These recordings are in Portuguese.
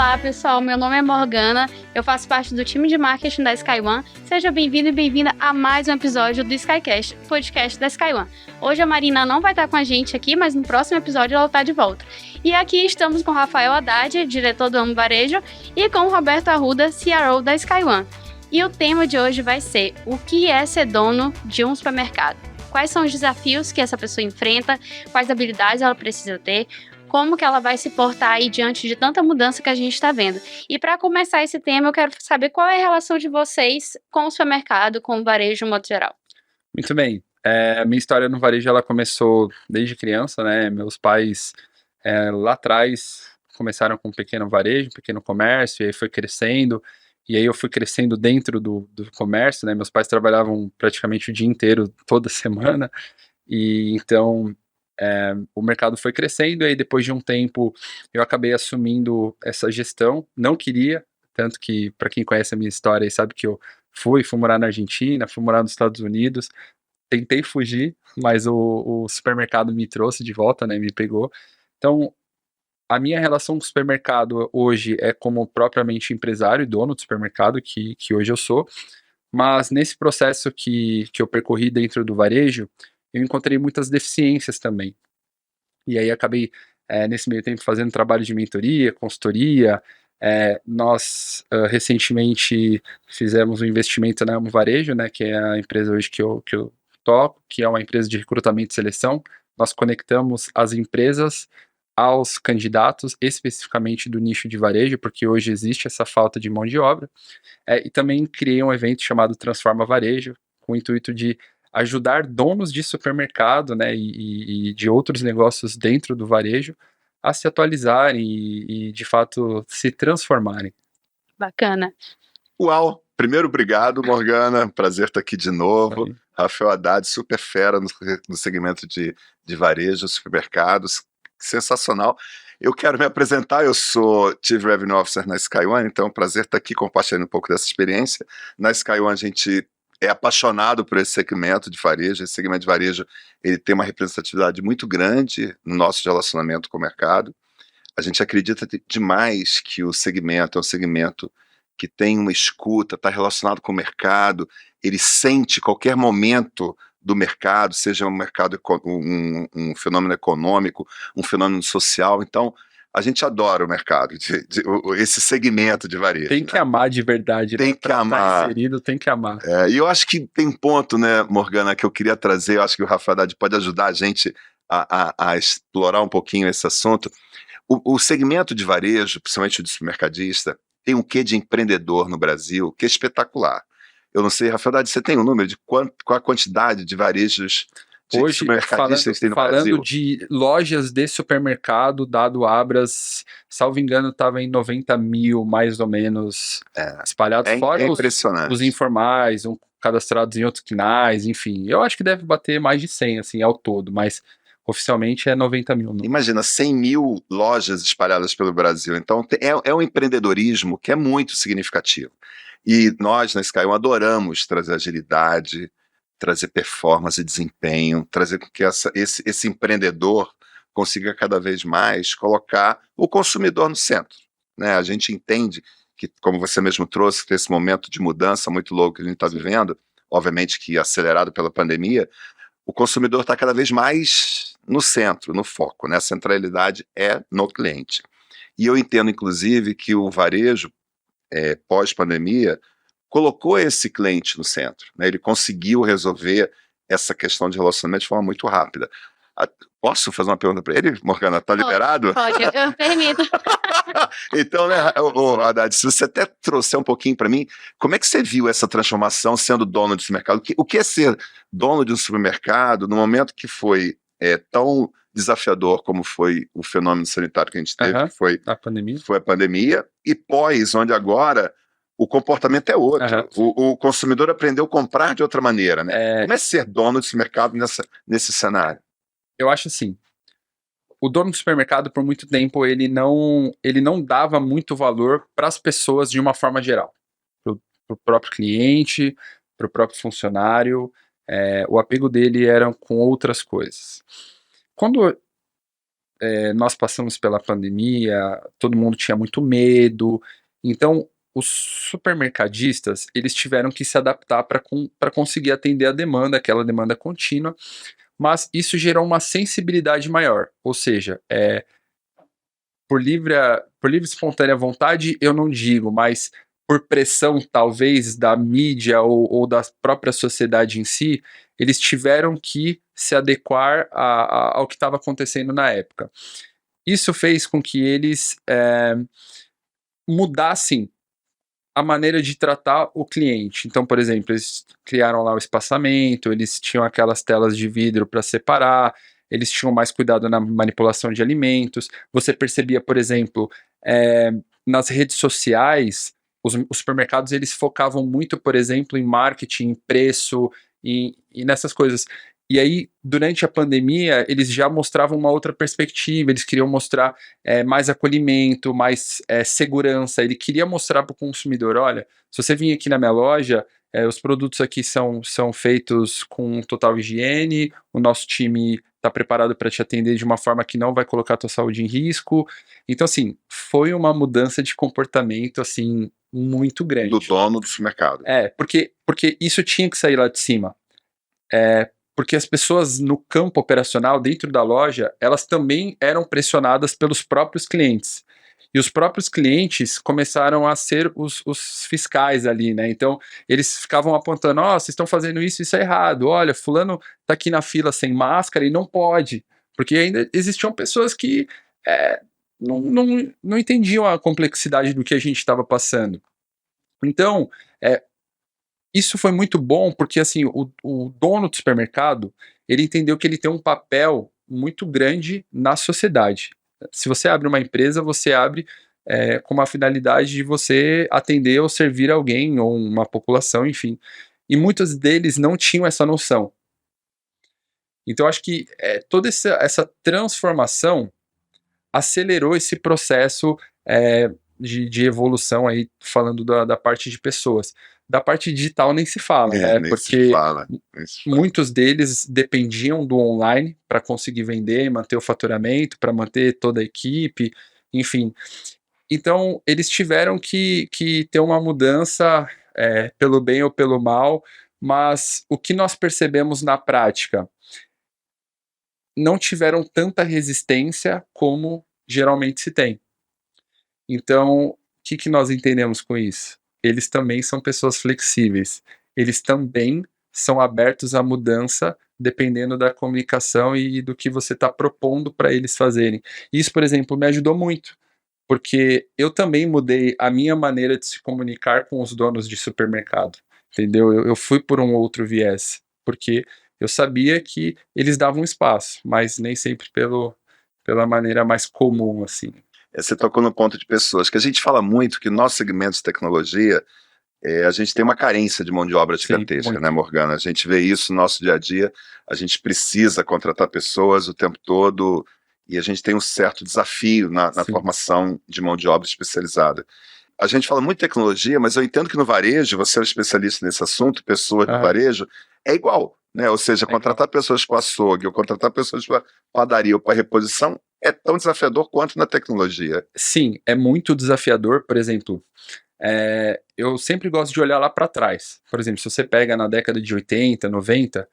Olá, pessoal. Meu nome é Morgana. Eu faço parte do time de marketing da SkyOne. Seja bem-vindo e bem-vinda a mais um episódio do Skycast, podcast da SkyOne. Hoje a Marina não vai estar com a gente aqui, mas no próximo episódio ela está de volta. E aqui estamos com o Rafael Haddad, diretor do Amo Varejo, e com o Roberto Arruda, CRO da SkyOne. E o tema de hoje vai ser: o que é ser dono de um supermercado? Quais são os desafios que essa pessoa enfrenta? Quais habilidades ela precisa ter? Como que ela vai se portar aí diante de tanta mudança que a gente está vendo? E para começar esse tema, eu quero saber qual é a relação de vocês com o supermercado, com o varejo, no modo geral. Muito bem. A minha história no varejo, ela começou desde criança, né? Meus pais, lá atrás, começaram com um pequeno varejo, um pequeno comércio, e aí foi crescendo, e aí eu fui crescendo dentro do comércio, né? Meus pais trabalhavam praticamente o dia inteiro, toda semana, e então o mercado foi crescendo, e aí depois de um tempo eu acabei assumindo essa gestão. Não queria, tanto que, para quem conhece a minha história e sabe que eu fui morar na Argentina, fui morar nos Estados Unidos, tentei fugir, mas o supermercado me trouxe de volta, né, me pegou. Então, a minha relação com o supermercado hoje é como propriamente empresário e dono do supermercado, que hoje eu sou, mas nesse processo que eu percorri dentro do varejo, eu encontrei muitas deficiências também. E aí acabei, nesse meio tempo, fazendo trabalho de mentoria, consultoria. Nós, recentemente, fizemos um investimento na Amo Varejo, né, que é a empresa hoje que eu toco, que é uma empresa de recrutamento e seleção. Nós conectamos as empresas aos candidatos, especificamente do nicho de varejo, porque hoje existe essa falta de mão de obra. E também criei um evento chamado Transforma Varejo, com o intuito de ajudar donos de supermercado, né, e de outros negócios dentro do varejo a se atualizarem e de fato se transformarem. Bacana. Uau! Primeiro, obrigado, Morgana. Prazer estar aqui de novo. Aí. Rafael Haddad, super fera no segmento de varejo, supermercados. Sensacional. Eu quero me apresentar, eu sou Chief Revenue Officer na SkyOne, então é um prazer estar aqui compartilhando um pouco dessa experiência. Na SkyOne a gente é apaixonado por esse segmento de varejo. Esse segmento de varejo, ele tem uma representatividade muito grande no nosso relacionamento com o mercado. A gente acredita demais que o segmento é um segmento que tem uma escuta, está relacionado com o mercado, ele sente qualquer momento do mercado, seja um mercado, um fenômeno econômico, um fenômeno social. Então, a gente adora o mercado, esse segmento de varejo. Tem que amar de verdade. Tem que amar. Inserido, tem que amar. E eu acho que tem ponto, né, Morgana, que eu queria trazer, eu acho que o Rafa Haddad pode ajudar a gente a explorar um pouquinho esse assunto. O segmento de varejo, principalmente o de supermercadista, tem um quê de empreendedor no Brasil que é espetacular. Eu não sei, Rafael Haddad, você tem um número de qual a quantidade de varejos de Hoje, supermercadistas que tem no Brasil? falando de lojas de supermercado, dado Abras, salvo engano, estava em 90 mil, mais ou menos, espalhados, fora impressionante. os informais, cadastrados em outros quinais, enfim. Eu acho que deve bater mais de 100, assim, ao todo, mas oficialmente é 90 mil. Não? Imagina, 100 mil lojas espalhadas pelo Brasil. Então, é um empreendedorismo que é muito significativo. E nós, na SkyOne, adoramos trazer agilidade, trazer performance e desempenho, trazer com que esse empreendedor consiga cada vez mais colocar o consumidor no centro, né? A gente entende que, como você mesmo trouxe, que esse momento de mudança muito louco que a gente está vivendo, obviamente que acelerado pela pandemia, o consumidor está cada vez mais no centro, no foco, né? A centralidade é no cliente. E eu entendo, inclusive, que o varejo, pós-pandemia, colocou esse cliente no centro, né? Ele conseguiu resolver essa questão de relacionamento de forma muito rápida. Posso fazer uma pergunta para ele, Morgana? Está liberado? Pode, eu permito. Então, né, Haddad, se você até trouxer um pouquinho para mim, como é que você viu essa transformação sendo dono de supermercado? O que é ser dono de um supermercado no momento que foi tão desafiador como foi o fenômeno sanitário que a gente teve, que foi a pandemia, e pós, onde agora o comportamento é outro. O consumidor aprendeu a comprar de outra maneira, né? Como é ser dono de supermercado nesse cenário? Eu acho assim, o dono do supermercado, por muito tempo, ele não dava muito valor para as pessoas de uma forma geral. Para o próprio cliente, para o próprio funcionário, o apego dele era com outras coisas. Quando nós passamos pela pandemia, todo mundo tinha muito medo, então os supermercadistas, eles tiveram que se adaptar para conseguir atender a demanda, aquela demanda contínua, mas isso gerou uma sensibilidade maior, ou seja, por livre e espontânea vontade, eu não digo, mas por pressão, talvez, da mídia ou da própria sociedade em si, eles tiveram que se adequar ao que estava acontecendo na época. Isso fez com que eles mudassem a maneira de tratar o cliente. Então, por exemplo, eles criaram lá o espaçamento, eles tinham aquelas telas de vidro para separar, eles tinham mais cuidado na manipulação de alimentos. Você percebia, por exemplo, nas redes sociais, os supermercados eles focavam muito, por exemplo, em marketing, em preço e nessas coisas. E aí, durante a pandemia, eles já mostravam uma outra perspectiva, eles queriam mostrar mais acolhimento, mais segurança. Ele queria mostrar para o consumidor, olha, se você vir aqui na minha loja, os produtos aqui são feitos com total higiene, o nosso time está preparado para te atender de uma forma que não vai colocar a tua saúde em risco. Então, assim, foi uma mudança de comportamento, assim, muito grande. Do dono do supermercado. Porque isso tinha que sair lá de cima. Porque as pessoas no campo operacional, dentro da loja, elas também eram pressionadas pelos próprios clientes. E os próprios clientes começaram a ser os fiscais ali, né? Então, eles ficavam apontando, vocês estão fazendo isso é errado. Olha, fulano tá aqui na fila sem máscara e não pode. Porque ainda existiam pessoas que não entendiam a complexidade do que a gente estava passando. Então, isso foi muito bom porque, assim, o dono do supermercado, ele entendeu que ele tem um papel muito grande na sociedade. Se você abre uma empresa, você abre com uma finalidade de você atender ou servir alguém ou uma população, enfim. E muitos deles não tinham essa noção. Então, acho que toda essa transformação acelerou esse processo de evolução aí, falando da parte de pessoas. Da parte digital nem se fala, né? Nem Porque se fala. muitos deles dependiam do online para conseguir vender, manter o faturamento, para manter toda a equipe, enfim. Então, eles tiveram que ter uma mudança pelo bem ou pelo mal, mas o que nós percebemos na prática? Não tiveram tanta resistência como geralmente se tem. Então, o que nós entendemos com isso? Eles também são pessoas flexíveis. Eles também são abertos à mudança, dependendo da comunicação e do que você está propondo para eles fazerem. Isso, por exemplo, me ajudou muito, porque eu também mudei a minha maneira de se comunicar com os donos de supermercado, entendeu? Eu fui por um outro viés, porque eu sabia que eles davam espaço, mas nem sempre pela maneira mais comum, assim. Você tocou no ponto de pessoas, que a gente fala muito que no nosso segmento de tecnologia, a gente tem uma carência de mão de obra gigantesca, né, Morgana? A gente vê isso no nosso dia a dia, a gente precisa contratar pessoas o tempo todo e a gente tem um certo desafio na formação de mão de obra especializada. A gente fala muito de tecnologia, mas eu entendo que no varejo, você é um especialista nesse assunto, pessoas de varejo, é igual, né? Ou seja, contratar pessoas com açougue ou contratar pessoas com padaria ou para reposição é tão desafiador quanto na tecnologia. Sim, é muito desafiador. Por exemplo, eu sempre gosto de olhar lá para trás. Por exemplo, se você pega na década de 80, 90,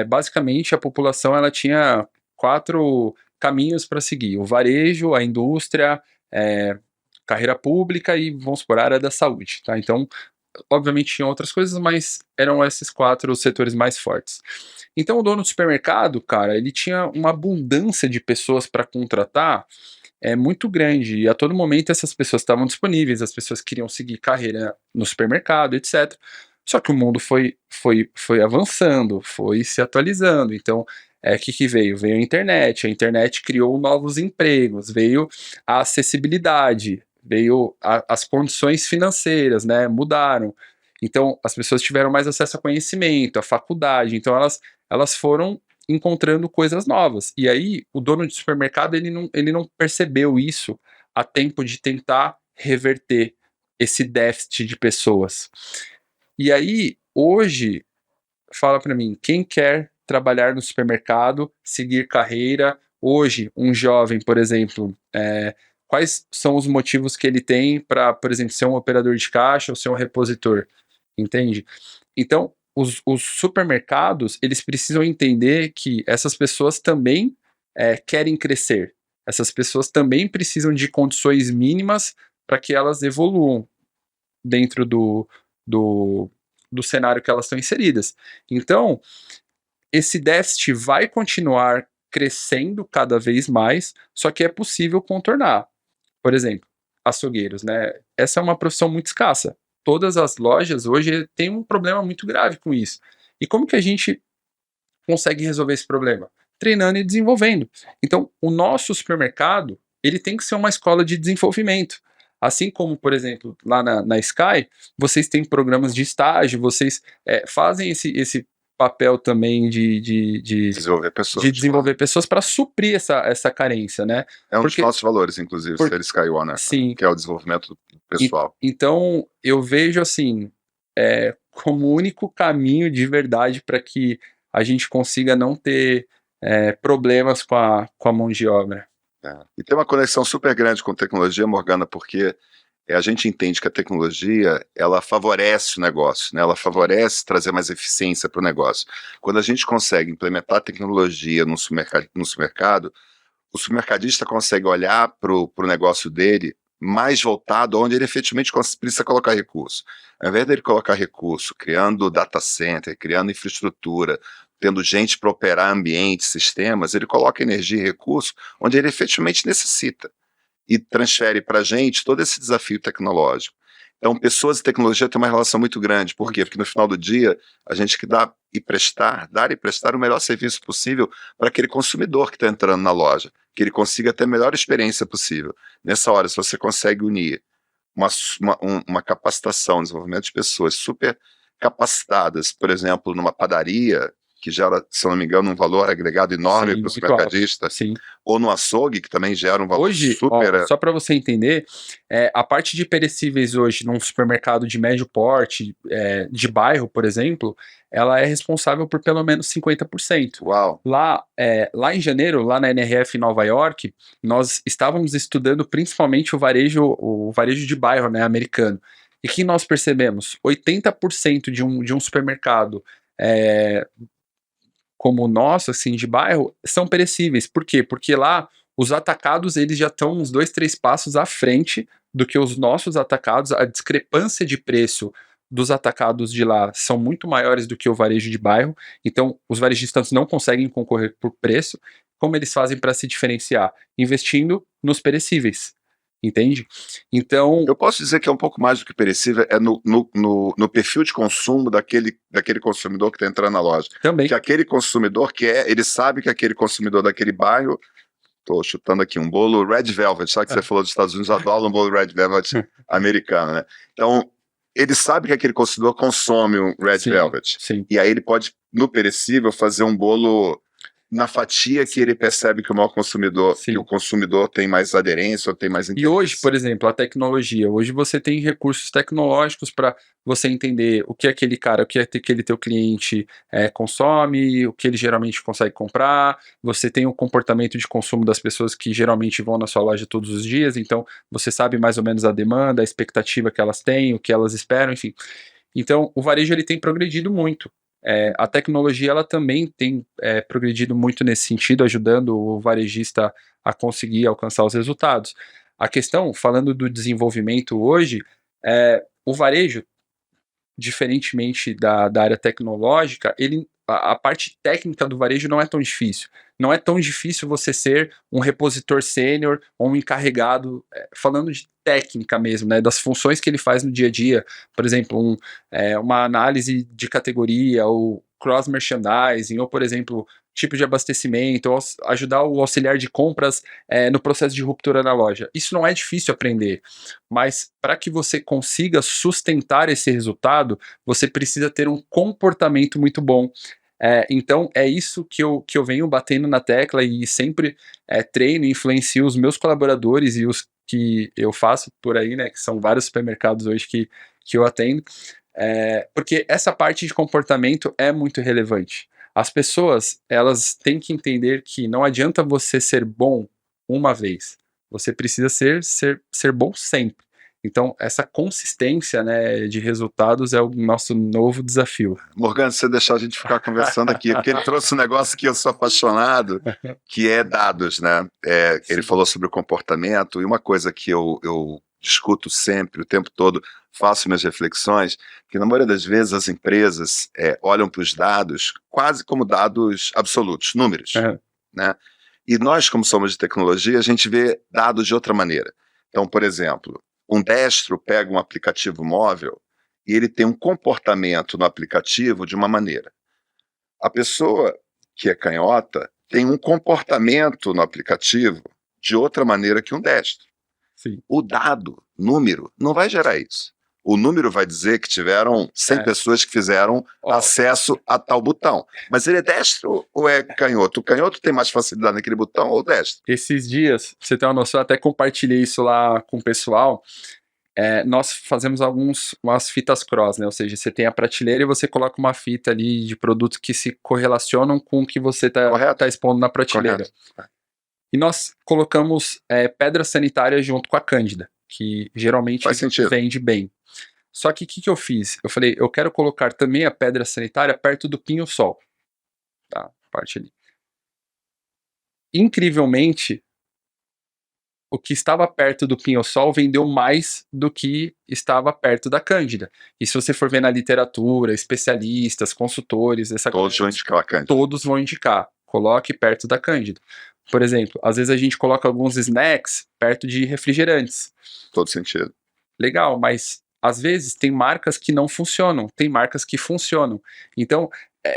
basicamente a população ela tinha 4 caminhos para seguir: o varejo, a indústria, carreira pública e, vamos supor, a área da saúde, tá? Então, obviamente tinham outras coisas, mas eram esses 4 setores mais fortes. Então, o dono do supermercado, cara, ele tinha uma abundância de pessoas para contratar muito grande, e a todo momento essas pessoas estavam disponíveis, as pessoas queriam seguir carreira no supermercado, etc. Só que o mundo foi avançando, foi se atualizando. Então, que veio? Veio a internet criou novos empregos, veio a acessibilidade, veio as condições financeiras, né, mudaram. Então, as pessoas tiveram mais acesso a conhecimento, a faculdade, então elas foram encontrando coisas novas. E aí, o dono de supermercado, ele não percebeu isso a tempo de tentar reverter esse déficit de pessoas. E aí, hoje, fala para mim, quem quer trabalhar no supermercado, seguir carreira, hoje um jovem, por exemplo, quais são os motivos que ele tem para, por exemplo, ser um operador de caixa ou ser um repositor, entende? Então, os supermercados, eles precisam entender que essas pessoas também querem crescer. Essas pessoas também precisam de condições mínimas para que elas evoluam dentro do cenário que elas estão inseridas. Então, esse déficit vai continuar crescendo cada vez mais, só que é possível contornar. Por exemplo, açougueiros, né? Essa é uma profissão muito escassa. Todas as lojas hoje têm um problema muito grave com isso. E como que a gente consegue resolver esse problema? Treinando e desenvolvendo. Então, o nosso supermercado, ele tem que ser uma escola de desenvolvimento. Assim como, por exemplo, lá na Sky, vocês têm programas de estágio, vocês fazem esse papel também de Desenvolver pessoas. de desenvolver pessoas para suprir essa carência, né? É um Porque- dos nossos valores, inclusive, ser Sky One, né? Sim. Que é o desenvolvimento pessoal. Então, eu vejo assim, como o único caminho de verdade para que a gente consiga não ter problemas com a mão de obra. E tem uma conexão super grande com tecnologia, Morgana, porque a gente entende que a tecnologia, ela favorece o negócio, né? Ela favorece trazer mais eficiência para o negócio. Quando a gente consegue implementar tecnologia no supermercado, o supermercadista consegue olhar para o negócio dele mais voltado onde ele efetivamente precisa colocar recurso. Ao invés dele colocar recurso criando data center, criando infraestrutura, tendo gente para operar ambientes, sistemas, ele coloca energia e recurso onde ele efetivamente necessita e transfere para a gente todo esse desafio tecnológico. Então, pessoas e tecnologia têm uma relação muito grande. Por quê? Porque no final do dia, a gente tem que dar e prestar o melhor serviço possível para aquele consumidor que está entrando na loja, que ele consiga ter a melhor experiência possível. Nessa hora, se você consegue unir uma capacitação, desenvolvimento de pessoas super capacitadas, por exemplo, numa padaria, que gera, se eu não me engano, um valor agregado enorme para o muito supermercadista, alto. Sim. ou no açougue, que também gera um valor Hoje, super... só para você entender, a parte de perecíveis hoje num supermercado de médio porte, de bairro, por exemplo, ela é responsável por pelo menos 50%. Uau! Lá em janeiro, lá na NRF em Nova York, nós estávamos estudando principalmente o varejo de bairro, né, americano. E que nós percebemos? 80% de um supermercado como o nosso, assim, de bairro, são perecíveis. Por quê? Porque lá os atacados, eles já estão uns 2, 3 passos à frente do que os nossos atacados. A discrepância de preço dos atacados de lá são muito maiores do que o varejo de bairro. Então, os varejistas não conseguem concorrer por preço. Como eles fazem para se diferenciar? Investindo nos perecíveis. Entende? Então, Eu posso dizer que é um pouco mais do que perecível, é no perfil de consumo daquele consumidor que está entrando na loja. também. Que aquele consumidor ele sabe que aquele consumidor daquele bairro, estou chutando aqui, um bolo Red Velvet, sabe que você falou dos Estados Unidos, adora um bolo Red Velvet americano, né? Então, ele sabe que aquele consumidor consome um Red Sim, Velvet. sim. E aí ele pode, no perecível, fazer um bolo na fatia que ele percebe que o maior consumidor, Sim. que o consumidor tem mais aderência ou tem mais interesse. E hoje, por exemplo, a tecnologia. Hoje você tem recursos tecnológicos para você entender o que aquele cara, o que aquele teu cliente consome, o que ele geralmente consegue comprar. Você tem o comportamento de consumo das pessoas que geralmente vão na sua loja todos os dias. Então, você sabe mais ou menos a demanda, a expectativa que elas têm, o que elas esperam, enfim. Então, o varejo ele tem progredido muito. A tecnologia ela também tem progredido muito nesse sentido, ajudando o varejista a conseguir alcançar os resultados. A questão, falando do desenvolvimento hoje, o varejo, diferentemente da área tecnológica, a parte técnica do varejo não é tão difícil. Não é tão difícil você ser um repositor sênior ou um encarregado, falando de técnica mesmo, né, das funções que ele faz no dia a dia. Por exemplo, uma análise de categoria, ou cross-merchandising, ou, por exemplo, tipo de abastecimento, ou ajudar o auxiliar de compras no processo de ruptura na loja. Isso não é difícil aprender, mas para que você consiga sustentar esse resultado, você precisa ter um comportamento muito bom. Então é isso que eu venho batendo na tecla e sempre treino e influencio os meus colaboradores e os que eu faço por aí, né, que são vários supermercados hoje que eu atendo, porque essa parte de comportamento é muito relevante. As pessoas, elas têm que entender que não adianta você ser bom uma vez. Você precisa ser bom sempre. Então, essa consistência, né, de resultados é o nosso novo desafio. Morgana, se você deixar a gente ficar conversando aqui, porque ele trouxe um negócio que eu sou apaixonado, que é dados, né? Ele falou sobre o comportamento, e uma coisa que eu discuto sempre, o tempo todo, faço minhas reflexões, que na maioria das vezes as empresas olham para os dados quase como dados absolutos, números, né? E nós, como somos de tecnologia, a gente vê dados de outra maneira. Então, por exemplo, um destro pega um aplicativo móvel e ele tem um comportamento no aplicativo de uma maneira. A pessoa que é canhota tem um comportamento no aplicativo de outra maneira que um destro. Sim. O dado, número, não vai gerar isso. O número vai dizer que tiveram 100 pessoas que fizeram acesso a tal botão. Mas ele é destro ou é canhoto? O canhoto tem mais facilidade naquele botão ou o destro? Esses dias, pra você ter uma noção, eu até compartilhei isso lá com o pessoal. Nós fazemos umas fitas cross, né? Ou seja, você tem a prateleira e você coloca uma fita ali de produtos que se correlacionam com o que você tá expondo na prateleira. Correto. E nós colocamos pedra sanitária junto com a Cândida, que geralmente vende bem. Só que o que eu fiz? Eu falei, eu quero colocar também a pedra sanitária perto do pinho-sol. Tá, parte ali. Incrivelmente, o que estava perto do pinho-sol vendeu mais do que estava perto da Cândida. E se você for ver na literatura, especialistas, consultores, todos vão indicar a Cândida. Todos vão indicar. Coloque perto da Cândida. Por exemplo, às vezes a gente coloca alguns snacks perto de refrigerantes. Todo sentido. Legal, mas às vezes tem marcas que não funcionam, tem marcas que funcionam. Então,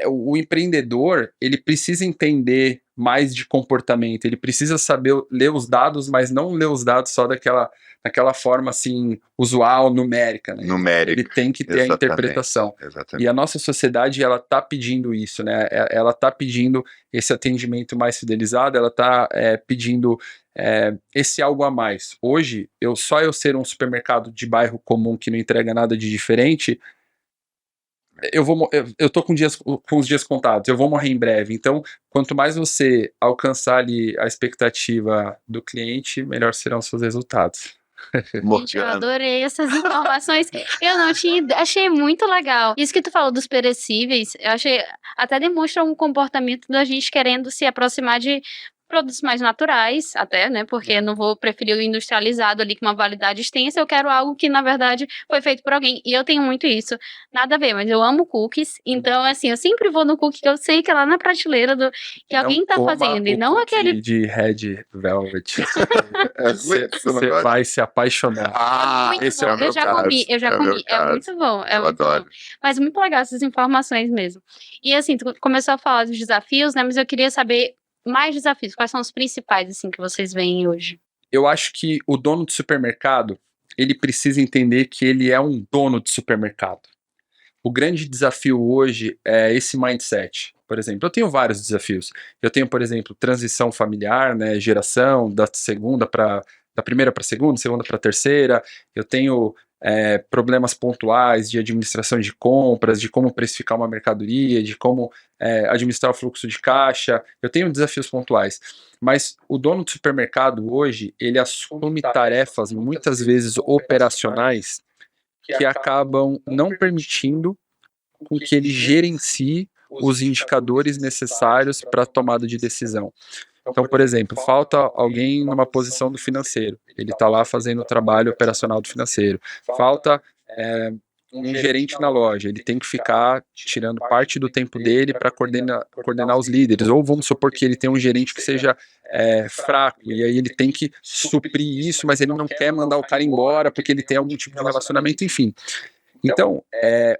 o empreendedor, ele precisa entender mais de comportamento, ele precisa saber ler os dados, mas não ler os dados só daquela forma assim, usual, numérica, né? Numérica. Ele tem que ter a interpretação. Exatamente. E a nossa sociedade, ela tá pedindo isso, né? Ela tá pedindo esse atendimento mais fidelizado, ela tá pedindo esse algo a mais. Hoje, só eu ser um supermercado de bairro comum que não entrega nada de diferente, eu tô com os dias contados, eu vou morrer em breve. Então, quanto mais você alcançar ali a expectativa do cliente, melhor serão os seus resultados. Gente, eu adorei essas informações. Eu não tinha, achei muito legal. Isso que tu falou dos perecíveis, eu achei, até demonstra um comportamento da gente querendo se aproximar de produtos mais naturais, até, né? Porque eu não vou preferir o industrializado ali com uma validade extensa, eu quero algo que, na verdade, foi feito por alguém. E eu tenho muito isso. Nada a ver, mas eu amo cookies. Então, assim, eu sempre vou no cookie que eu sei que é lá na prateleira que alguém tá fazendo. E não aquele de Red Velvet. Você vai se apaixonar. Esse é o eu já comi. É muito bom. Eu adoro. Bom. Mas muito legal essas informações mesmo. E assim, tu começou a falar dos desafios, né? Mas eu queria saber mais desafios. Quais são os principais, assim, que vocês veem hoje? Eu acho que o dono de supermercado, ele precisa entender que ele é um dono de supermercado. O grande desafio hoje é esse mindset. Por exemplo, eu tenho vários desafios. Eu tenho, por exemplo, transição familiar, né, geração da primeira para a segunda para a terceira. Eu tenho problemas pontuais de administração de compras, de como precificar uma mercadoria, de como administrar o fluxo de caixa. Eu tenho desafios pontuais. Mas o dono do supermercado hoje, ele assume tarefas muitas vezes operacionais que acabam não permitindo com que ele gerencie os indicadores necessários para a tomada de decisão. Então, por exemplo, falta alguém numa posição do financeiro, ele está lá fazendo o trabalho operacional do financeiro. Falta um gerente na loja, ele tem que ficar tirando parte do tempo dele para coordenar os líderes. Ou vamos supor que ele tem um gerente que seja fraco, e aí ele tem que suprir isso, mas ele não quer mandar o cara embora porque ele tem algum tipo de relacionamento, enfim. Então,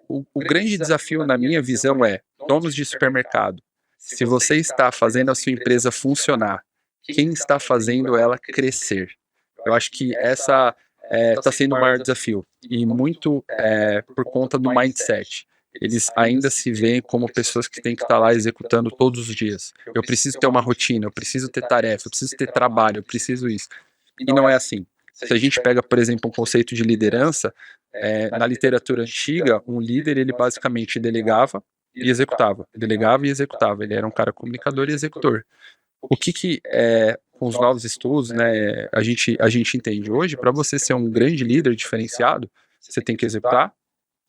o grande desafio na minha visão é, donos de supermercado, se você está fazendo a sua empresa funcionar, quem está fazendo ela crescer? Eu acho que essa está sendo o maior desafio, e muito por conta do mindset. Eles ainda se veem como pessoas que têm que estar lá executando todos os dias. Eu preciso ter uma rotina, eu preciso ter tarefa, eu preciso ter trabalho, eu preciso isso. E não é assim. Se a gente pega, por exemplo, um conceito de liderança, na literatura antiga, um líder, ele basicamente delegava, e executava, delegava e executava. Ele era um cara comunicador e executor. O que com os novos estudos, né, a gente entende hoje, para você ser um grande líder diferenciado, você tem que executar,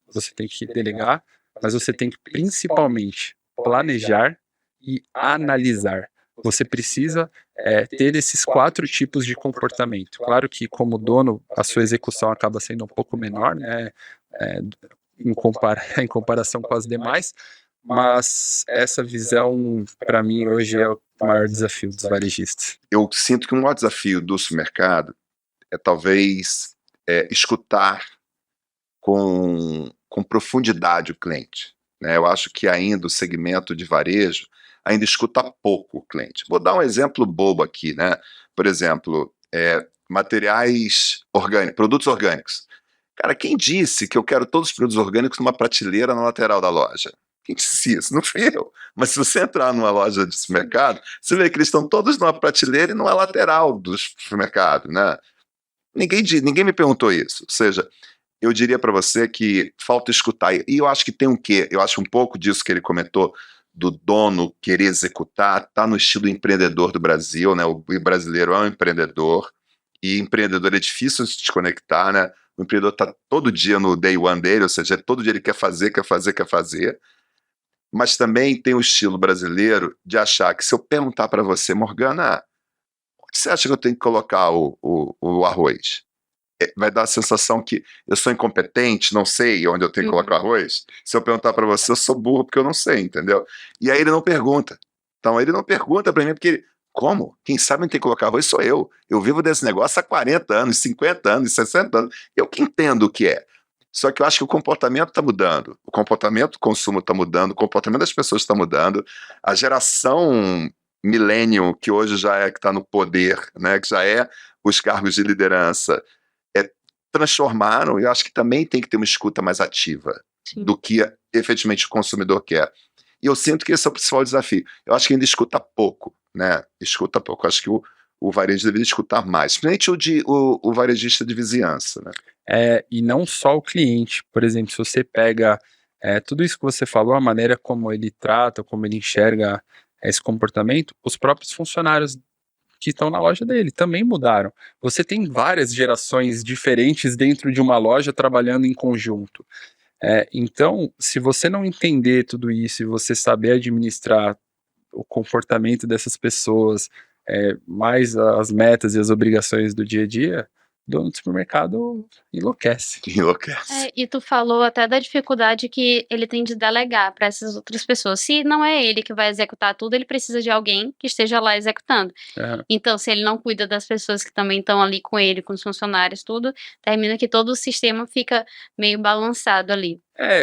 você tem que delegar, mas você tem que principalmente planejar e analisar. Você precisa ter esses 4 tipos de comportamento. Claro que, como dono, a sua execução acaba sendo um pouco menor, né, em comparação com as demais, mas essa visão, para mim, hoje é o maior desafio dos varejistas. Eu sinto que o maior desafio do supermercado é talvez escutar com profundidade o cliente, né? Eu acho que ainda o segmento de varejo ainda escuta pouco o cliente. Vou dar um exemplo bobo aqui, né? Por exemplo, materiais orgânicos, produtos orgânicos. Cara, quem disse que eu quero todos os produtos orgânicos numa prateleira na lateral da loja? Quem disse isso? Não fui eu. Mas se você entrar numa loja de supermercado, você vê que eles estão todos numa prateleira e numa lateral do supermercado, né? Ninguém me perguntou isso. Ou seja, eu diria para você que falta escutar. E eu acho que tem um quê? Eu acho um pouco disso que ele comentou, do dono querer executar, tá no estilo empreendedor do Brasil, né? O brasileiro é um empreendedor, e empreendedor é difícil se desconectar, né? O empreendedor tá todo dia no day one dele, ou seja, todo dia ele quer fazer, mas também tem o estilo brasileiro de achar que se eu perguntar para você, Morgana, onde você acha que eu tenho que colocar o arroz? Vai dar a sensação que eu sou incompetente, não sei onde eu tenho que colocar o arroz. Se eu perguntar para você, eu sou burro porque eu não sei, entendeu? E aí ele não pergunta. Então ele não pergunta para mim porque como? Quem sabe onde tem que colocar arroz sou eu. Eu vivo desse negócio há 40 anos, 50 anos, 60 anos. Eu que entendo o que é. Só que eu acho que o comportamento está mudando. O comportamento do consumo está mudando, o comportamento das pessoas está mudando. A geração millennial, que hoje já é que está no poder, né, que já é os cargos de liderança, transformaram, e eu acho que também tem que ter uma escuta mais ativa. Sim. Do que efetivamente o consumidor quer. E eu sinto que esse é o principal desafio. Eu acho que ainda escuta pouco, né? Escuta pouco. Eu acho que o varejo deveria escutar mais, principalmente o varejista de vizinhança, né? E não só o cliente. Por exemplo, se você pega tudo isso que você falou, a maneira como ele trata, como ele enxerga esse comportamento, os próprios funcionários que estão na loja dele também mudaram. Você tem várias gerações diferentes dentro de uma loja trabalhando em conjunto. Então, se você não entender tudo isso e você saber administrar o comportamento dessas pessoas, mais as metas e as obrigações do dia a dia, o dono do supermercado enlouquece. E tu falou até da dificuldade que ele tem de delegar para essas outras pessoas. Se não é ele que vai executar tudo, ele precisa de alguém que esteja lá executando. Então, se ele não cuida das pessoas que também estão ali com ele, com os funcionários, tudo, termina que todo o sistema fica meio balançado ali.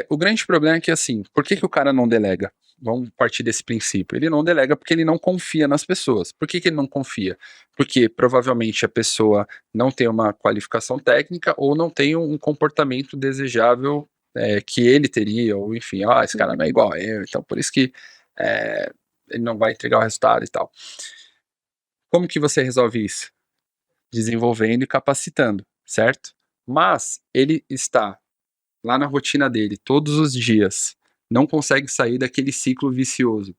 O grande problema é que, assim, por que o cara não delega? Vamos partir desse princípio. Ele não delega porque ele não confia nas pessoas. Por que ele não confia? Porque provavelmente a pessoa não tem uma qualificação técnica ou não tem um comportamento desejável que ele teria, ou enfim, esse cara não é igual a eu, então por isso que ele não vai entregar o resultado e tal. Como que você resolve isso? Desenvolvendo e capacitando, certo? Mas ele está lá na rotina dele, todos os dias, não consegue sair daquele ciclo vicioso.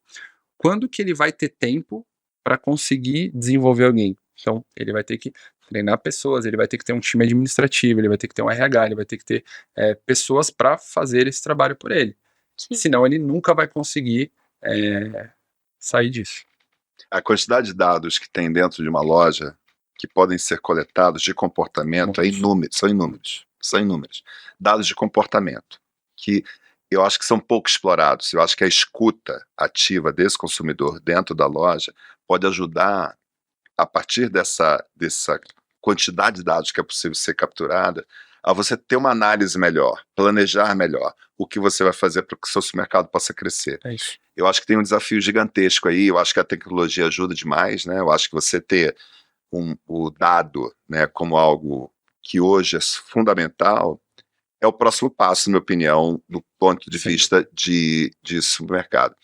Quando que ele vai ter tempo para conseguir desenvolver alguém? Então, ele vai ter que treinar pessoas, ele vai ter que ter um time administrativo, ele vai ter que ter um RH, ele vai ter que ter pessoas para fazer esse trabalho por ele. Sim. Senão, ele nunca vai conseguir sair disso. A quantidade de dados que tem dentro de uma loja que podem ser coletados de comportamento são inúmeros. Dados de comportamento que eu acho que são pouco explorados. Eu acho que a escuta ativa desse consumidor dentro da loja pode ajudar, a partir dessa quantidade de dados que é possível ser capturada, a você ter uma análise melhor, planejar melhor o que você vai fazer para que o seu supermercado possa crescer. É isso. Eu acho que tem um desafio gigantesco aí, eu acho que a tecnologia ajuda demais, né? Eu acho que você ter o dado, né, como algo que hoje é fundamental, é o próximo passo, na minha opinião, do ponto de vista de supermercado.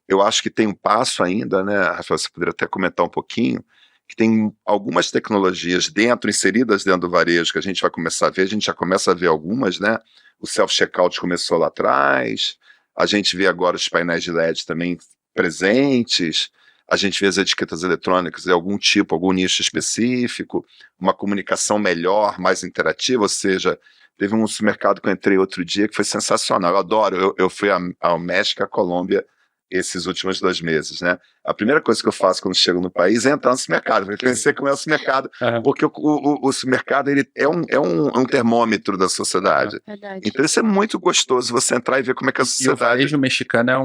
Eu acho que tem um passo ainda, né, Rafael, você poderia até comentar um pouquinho, que tem algumas tecnologias inseridas dentro do varejo, que a gente vai começar a ver, a gente já começa a ver algumas, né, o self-checkout começou lá atrás, A gente vê agora os painéis de LED também presentes, a gente vê as etiquetas eletrônicas de algum tipo, algum nicho específico, uma comunicação melhor, mais interativa, ou seja, teve um supermercado que eu entrei outro dia que foi sensacional, eu adoro, eu fui ao México e à Colômbia esses últimos 2 meses, né? A primeira coisa que eu faço quando chego no país é entrar no supermercado, para conhecer como é o supermercado, porque o supermercado ele é um termômetro da sociedade. Verdade. Então isso é muito gostoso, você entrar e ver como é que a E o sociedade... varejo mexicano é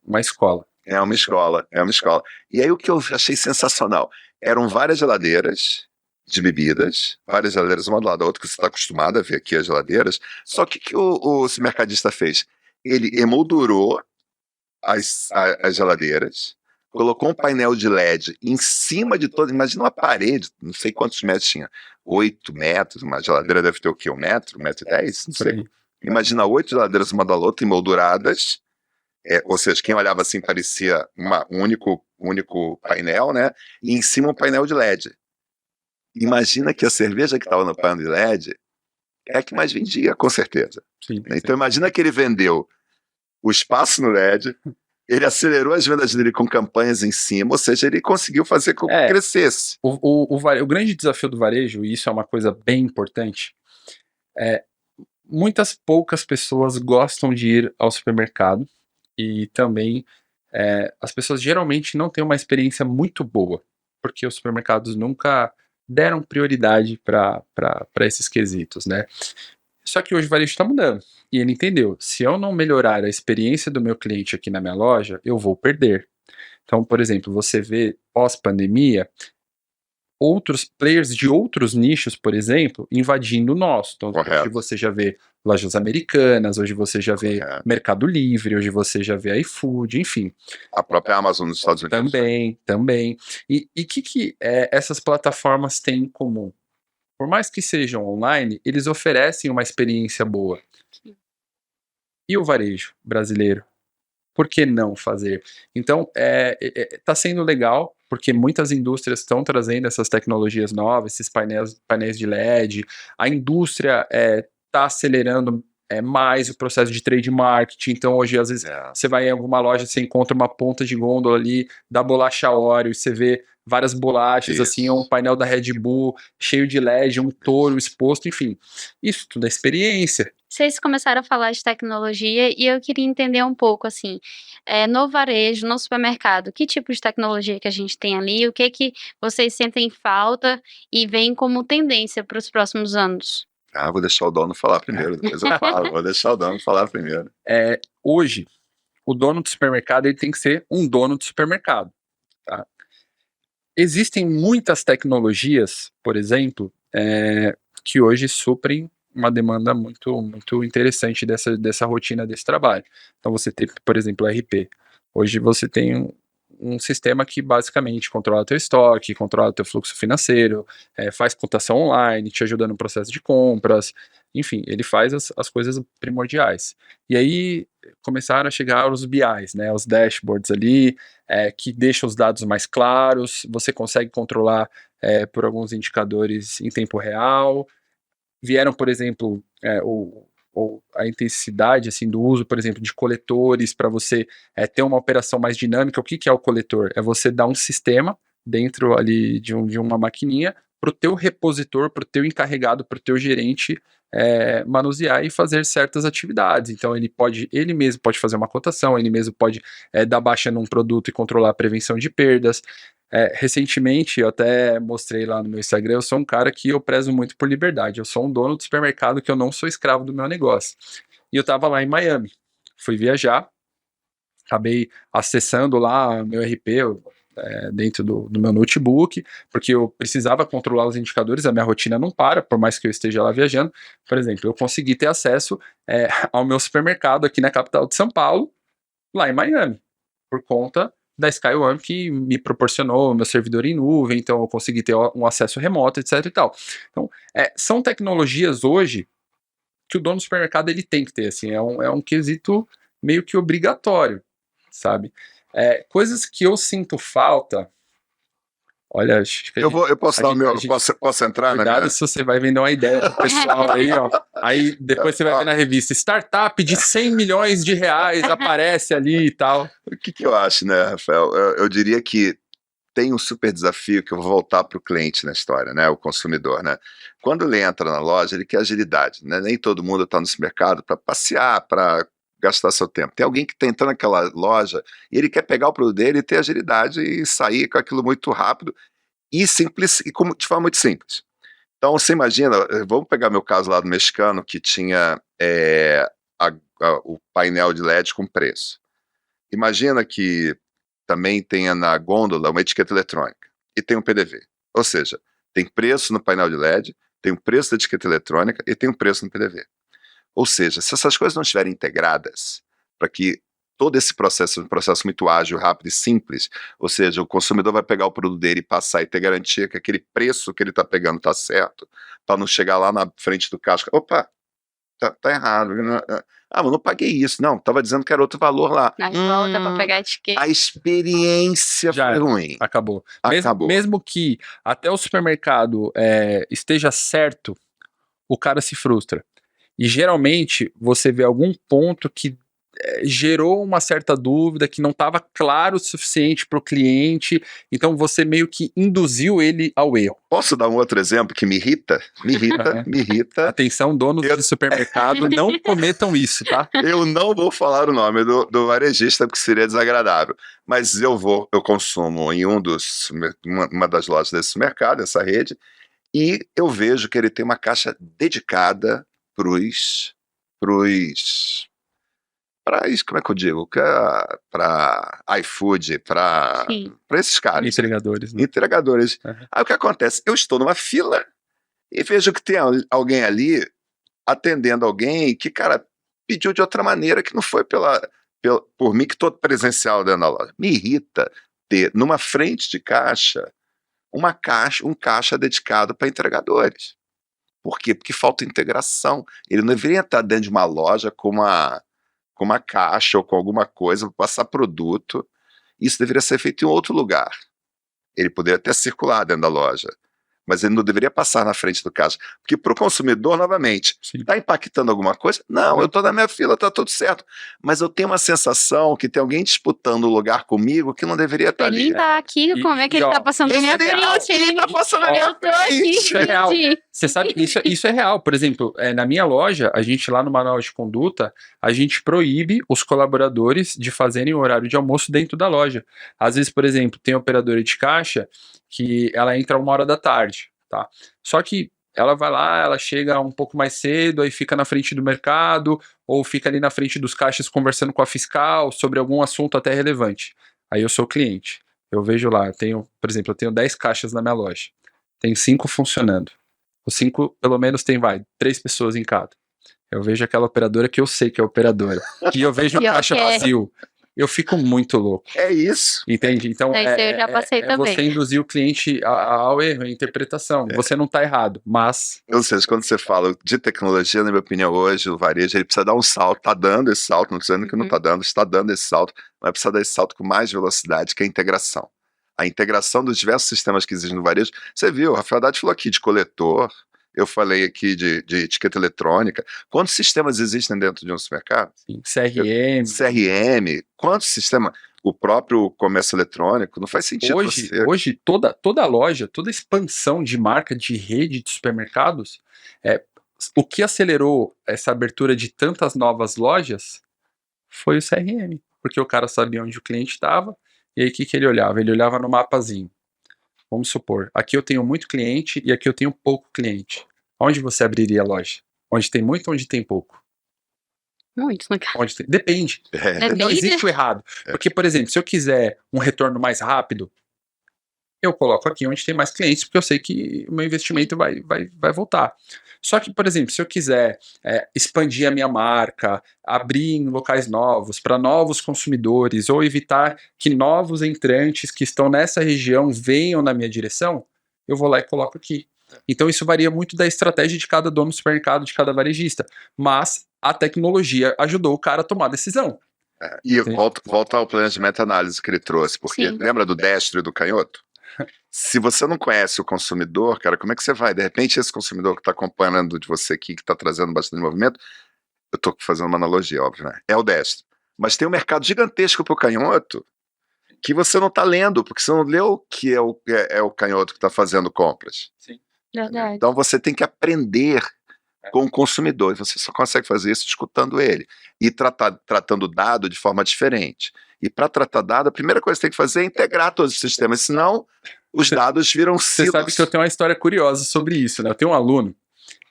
uma escola. É uma escola, é uma escola. E aí o que eu achei sensacional, eram várias geladeiras de bebidas, várias geladeiras uma do lado da outra, que você está acostumado a ver aqui as geladeiras, só que o supermercadista fez? Ele emoldurou as geladeiras, colocou um painel de LED em cima de todas, imagina uma parede, não sei quantos metros tinha, 8 metros, uma geladeira deve ter o quê, 1 metro, 1,10 m? Não sei. Imagina 8 geladeiras uma da outra, emolduradas, ou seja, quem olhava assim parecia um único painel, né? E em cima um painel de LED. Imagina que a cerveja que estava no painel de LED é a que mais vendia, com certeza. Sim, então imagina que ele vendeu o espaço no LED, ele acelerou as vendas dele com campanhas em cima, ou seja, ele conseguiu fazer com que crescesse. O grande desafio do varejo, e isso é uma coisa bem importante, muitas poucas pessoas gostam de ir ao supermercado e também as pessoas geralmente não têm uma experiência muito boa, porque os supermercados nunca deram prioridade para esses quesitos, né? Só que hoje o varejo está mudando. E ele entendeu, se eu não melhorar a experiência do meu cliente aqui na minha loja, eu vou perder. Então, por exemplo, você vê pós-pandemia, outros players de outros nichos, por exemplo, invadindo o nosso. Então, hoje você já vê lojas americanas, hoje você já vê Mercado Livre, hoje você já vê iFood, enfim. A própria Amazon nos Estados Unidos. Também. E o que essas plataformas têm em comum? Por mais que sejam online, eles oferecem uma experiência boa. E o varejo brasileiro? Por que não fazer? Então, está sendo legal, porque muitas indústrias estão trazendo essas tecnologias novas, esses painéis de LED, a indústria está acelerando mais o processo de trade marketing. Então, hoje, às vezes, você vai em alguma loja, você encontra uma ponta de gôndola ali da bolacha Oreo, e você vê várias bolachas, assim, um painel da Red Bull, cheio de LED, um touro exposto, enfim. Isso tudo é experiência. Vocês começaram a falar de tecnologia e eu queria entender um pouco, assim, no varejo, no supermercado, que tipo de tecnologia que a gente tem ali, o que vocês sentem falta e veem como tendência para os próximos anos? Vou deixar o dono falar primeiro, depois eu falo. Vou deixar o dono falar primeiro. Hoje, o dono do supermercado ele tem que ser um dono de supermercado. Tá? Existem muitas tecnologias, por exemplo, que hoje suprem uma demanda muito, muito interessante dessa rotina desse trabalho. Então você tem, por exemplo, o RP. Hoje você tem um sistema que basicamente controla teu estoque, controla teu fluxo financeiro, faz cotação online, te ajuda no processo de compras, enfim, ele faz as coisas primordiais. E aí começaram a chegar os BIs, né, os dashboards ali, que deixam os dados mais claros, você consegue controlar por alguns indicadores em tempo real. Vieram, por exemplo, a intensidade assim, do uso, por exemplo, de coletores para você ter uma operação mais dinâmica. O que é o coletor? É você dar um sistema dentro ali de uma maquininha para o teu repositor, para o teu encarregado, para o teu gerente manusear e fazer certas atividades. Então ele mesmo pode fazer uma cotação, ele mesmo pode dar baixa num produto e controlar a prevenção de perdas. Recentemente, eu até mostrei lá no meu Instagram, eu sou um cara que eu prezo muito por liberdade, eu sou um dono do supermercado que eu não sou escravo do meu negócio. E eu tava lá em Miami, fui viajar, acabei acessando lá meu RP dentro do meu notebook, porque eu precisava controlar os indicadores, a minha rotina não para, por mais que eu esteja lá viajando. Por exemplo, eu consegui ter acesso ao meu supermercado aqui na capital de São Paulo, lá em Miami, por conta da SkyOne, que me proporcionou meu servidor em nuvem, então eu consegui ter um acesso remoto, etc e tal. Então, são tecnologias hoje que o dono do supermercado ele tem que ter, assim, é um quesito meio que obrigatório, sabe? Coisas que eu sinto falta, Olha, acho que Eu posso dar o meu. a gente- Posso entrar na cuidado minha. se você vai vender uma ideia pro pessoal aí, ó. Aí depois você vai ver na revista, startup de 100 milhões de reais aparece ali e tal. O que eu acho, né, Rafael? Eu diria que tem um super desafio que eu vou voltar para o cliente na história, né? O consumidor, né? Quando ele entra na loja, ele quer agilidade, né? Nem todo mundo está nesse mercado para passear, para gastar seu tempo. Tem alguém que está entrando naquela loja e ele quer pegar o produto dele e ter agilidade e sair com aquilo muito rápido e simples e de forma muito simples. Então, você imagina, vamos pegar meu caso lá do mexicano que tinha o painel de LED com preço. Imagina que também tenha na gôndola uma etiqueta eletrônica e tem um PDV. Ou seja, tem preço no painel de LED, tem um preço da etiqueta eletrônica e tem um preço no PDV. Ou seja, se essas coisas não estiverem integradas, para que todo esse processo é um processo muito ágil, rápido e simples, ou seja, o consumidor vai pegar o produto dele e passar e ter garantia que aquele preço que ele está pegando está certo, para não chegar lá na frente do caixa, opa, tá errado. Mas não paguei isso. Não, estava dizendo que era outro valor lá. Aí volta pra pegar a etiqueta. A experiência Já foi era. ruim. Acabou. Acabou. Mesmo que até o supermercado esteja certo, o cara se frustra. E geralmente você vê algum ponto que gerou uma certa dúvida, que não estava claro o suficiente para o cliente, então você meio que induziu ele ao erro. Posso dar um outro exemplo que me irrita? Me irrita. Atenção, donos de supermercado, não cometam isso, tá? Eu não vou falar o nome do varejista porque seria desagradável, mas eu consumo em uma das lojas desse mercado, essa rede, e eu vejo que ele tem uma caixa dedicada para isso, como é que eu digo? Para iFood, para esses caras. Entregadores. Né? Entregadores. Uhum. Aí o que acontece? Eu estou numa fila e vejo que tem alguém ali atendendo alguém que, cara, pediu de outra maneira, que não foi por mim, que estou presencial dentro da loja. Me irrita ter, numa frente de caixa, um caixa dedicado para entregadores. Por quê? Porque falta integração. Ele não deveria estar dentro de uma loja com uma caixa ou com alguma coisa para passar produto. Isso deveria ser feito em outro lugar. Ele poderia até circular dentro da loja, mas ele não deveria passar na frente do caixa. Porque para o consumidor, novamente, está impactando alguma coisa? Não, eu estou na minha fila, está tudo certo. Mas eu tenho uma sensação que tem alguém disputando o lugar comigo que não deveria estar ali. Ele está aqui, como é que ele está passando na minha frente? Ele está passando na minha Eu tô aqui, Isso é real. gente. Você sabe, isso é real. Por exemplo, na minha loja, a gente lá no manual de conduta, a gente proíbe os colaboradores de fazerem o horário de almoço dentro da loja. Às vezes, por exemplo, tem operadora de caixa que ela entra 1h da tarde, tá? Só que ela vai lá, ela chega um pouco mais cedo, aí fica na frente do mercado, ou fica ali na frente dos caixas conversando com a fiscal sobre algum assunto até relevante. Aí eu sou cliente. Eu vejo lá, por exemplo, eu tenho 10 caixas na minha loja. Tem 5 funcionando. Os 5, pelo menos, tem 3 pessoas em cada. Eu vejo aquela operadora que eu sei que é operadora. E eu vejo o caixa vazio. Eu fico muito louco. É isso. Entende? Então, eu já passei também. você induzir o cliente ao erro, à interpretação. Você não está errado, mas... Ou seja, quando você fala de tecnologia, na minha opinião, hoje, o varejo, ele precisa dar um salto. Está dando esse salto, não estou dizendo que não está dando, está dando esse salto, mas precisa dar esse salto com mais velocidade, que é a integração. A integração dos diversos sistemas que existem no varejo. Você viu, o Rafael Haddad falou aqui de coletor, eu falei aqui de etiqueta eletrônica. Quantos sistemas existem dentro de um supermercado? Sim, CRM. Quantos sistemas? O próprio comércio eletrônico, não faz sentido. Hoje toda loja, toda expansão de marca, de rede de supermercados, o que acelerou essa abertura de tantas novas lojas foi o CRM. Porque o cara sabia onde o cliente estava, e aí o que ele olhava? Ele olhava no mapazinho. Vamos supor, aqui eu tenho muito cliente e aqui eu tenho pouco cliente. Onde você abriria a loja? Onde tem muito ou onde tem pouco? Muito, no caso. Depende. Depende. Não existe o errado. Porque, por exemplo, se eu quiser um retorno mais rápido, eu coloco aqui onde tem mais clientes, porque eu sei que o meu investimento vai voltar. Só que, por exemplo, se eu quiser expandir a minha marca, abrir em locais novos, para novos consumidores, ou evitar que novos entrantes que estão nessa região venham na minha direção, eu vou lá e coloco aqui. Então isso varia muito da estratégia de cada dono do supermercado, de cada varejista. Mas a tecnologia ajudou o cara a tomar a decisão. E volta ao planejamento e análise que ele trouxe, porque lembra do destro e do canhoto? Se você não conhece o consumidor, cara, como é que você vai? De repente, esse consumidor que está acompanhando de você aqui, que está trazendo bastante movimento, eu estou fazendo uma analogia, óbvio, né? É o destro. Mas tem um mercado gigantesco para o canhoto que você não está lendo, porque você não leu que é o canhoto que está fazendo compras. Sim. Verdade. Então você tem que aprender com o consumidor, e você só consegue fazer isso escutando ele e tratando o dado de forma diferente. E para tratar dado, a primeira coisa que você tem que fazer é integrar todos os sistemas, senão os dados viram Você silos. sabe que eu tenho uma história curiosa sobre isso, né? Eu tenho um aluno,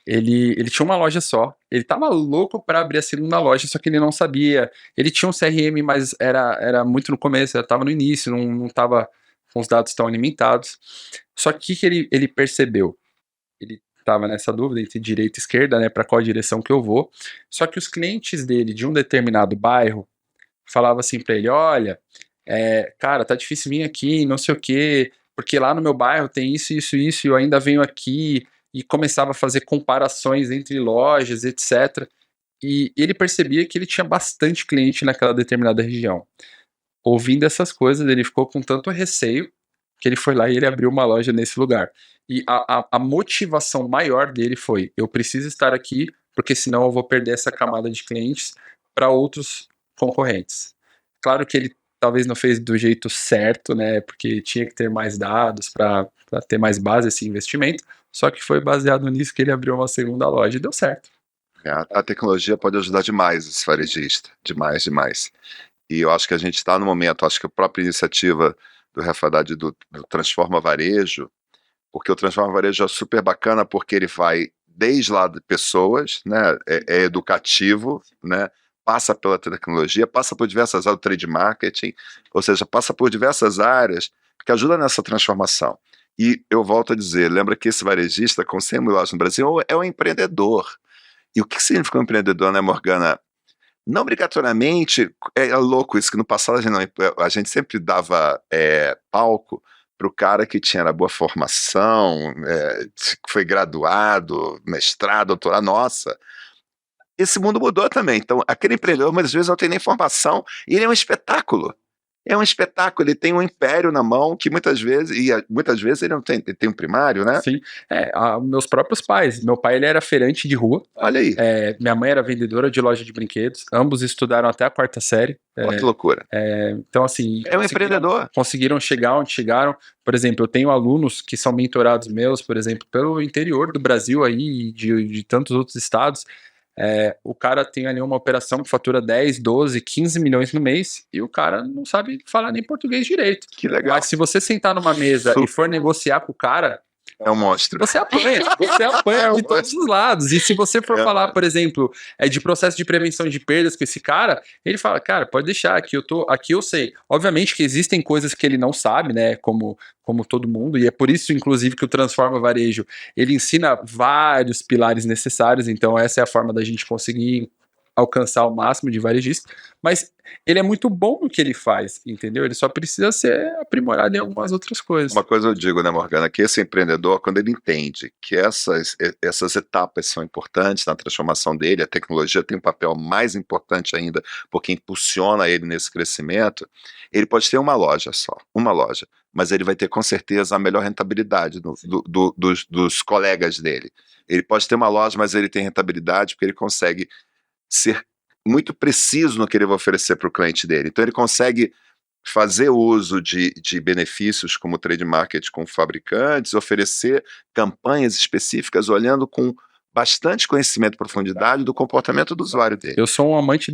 ele tinha uma loja só, ele tava louco para abrir a segunda loja, só que ele não sabia. Ele tinha um CRM, mas era muito no começo, tava no início, não tava com os dados tão alimentados. Só que o que ele percebeu? Ele estava nessa dúvida entre direita e esquerda, né, para qual direção que eu vou. Só que os clientes dele de um determinado bairro falavam assim para ele: olha, cara, tá difícil vir aqui, não sei o quê, porque lá no meu bairro tem isso, isso, isso, e eu ainda venho aqui, e começava a fazer comparações entre lojas, etc. E ele percebia que ele tinha bastante cliente naquela determinada região. Ouvindo essas coisas, ele ficou com tanto receio que ele foi lá e ele abriu uma loja nesse lugar. E a motivação maior dele foi: eu preciso estar aqui, porque senão eu vou perder essa camada de clientes para outros concorrentes. Claro que ele talvez não fez do jeito certo, né? Porque tinha que ter mais dados para ter mais base esse investimento. Só que foi baseado nisso que ele abriu uma segunda loja e deu certo. A tecnologia pode ajudar demais esse varejista, demais, demais. E eu acho que a gente está no momento, acho que a própria iniciativa do Rafa Haddad do Transforma Varejo, porque o Transforma Varejo é super bacana porque ele vai desde lá de pessoas, né, é educativo, né, passa pela tecnologia, passa por diversas áreas do trade marketing, ou seja, passa por diversas áreas que ajudam nessa transformação. E eu volto a dizer, lembra que esse varejista com 100 mil lojas no Brasil é um empreendedor. E o que significa um empreendedor, né, Morgana? Não obrigatoriamente, é louco isso, que no passado a gente sempre dava palco para o cara que tinha boa formação, que foi graduado, mestrado, doutorado, nossa. Esse mundo mudou também, então aquele empreendedor muitas vezes não tem nem formação, e ele é um espetáculo. É um espetáculo, ele tem um império na mão que muitas vezes ele não tem, ele tem um primário, né? Sim, meus próprios pais. Meu pai, ele era feirante de rua. Olha aí. Minha mãe era vendedora de loja de brinquedos. Ambos estudaram até a 4ª série. Olha que loucura. Então, assim... É um empreendedor. Conseguiram chegar onde chegaram. Por exemplo, eu tenho alunos que são mentorados meus, por exemplo, pelo interior do Brasil aí, de tantos outros estados. O cara tem ali uma operação que fatura 10, 12, 15 milhões no mês e o cara não sabe falar nem português direito. Que legal. Mas se você sentar numa mesa e for negociar com o cara, é um monstro. Você apanha de todos os lados. E se você for falar, por exemplo, de processo de prevenção de perdas com esse cara, ele fala: cara, pode deixar, aqui eu sei. Obviamente que existem coisas que ele não sabe, né, como todo mundo, e é por isso, inclusive, que o Transforma Varejo, ele ensina vários pilares necessários, então essa é a forma da gente conseguir alcançar o máximo de varejista, mas ele é muito bom no que ele faz, entendeu? Ele só precisa ser aprimorado em algumas outras coisas. Uma coisa eu digo, né, Morgana, que esse empreendedor, quando ele entende que essas etapas são importantes na transformação dele, a tecnologia tem um papel mais importante ainda, porque impulsiona ele nesse crescimento, ele pode ter uma loja só, mas ele vai ter com certeza a melhor rentabilidade dos colegas dele. Ele pode ter uma loja, mas ele tem rentabilidade porque ele consegue ser muito preciso no que ele vai oferecer para o cliente dele. Então ele consegue fazer uso de benefícios como trade market com fabricantes, oferecer campanhas específicas olhando com bastante conhecimento e profundidade do comportamento do usuário dele. Eu sou um amante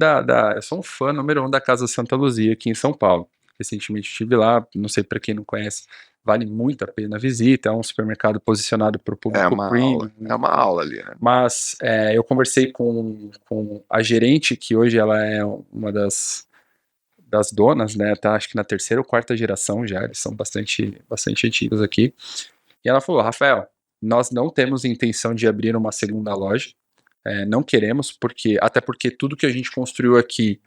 eu sou um fã número 1 da Casa Santa Luzia aqui em São Paulo. Recentemente estive lá, não sei para quem não conhece, vale muito a pena a visita, é um supermercado posicionado para o público premium. É uma aula ali, né? Mas eu conversei com a gerente, que hoje ela é uma das donas, né, tá acho que na 3ª ou 4ª geração já, eles são bastante antigos aqui, e ela falou: Rafael, nós não temos intenção de abrir uma segunda loja, não queremos, até porque tudo que a gente construiu aqui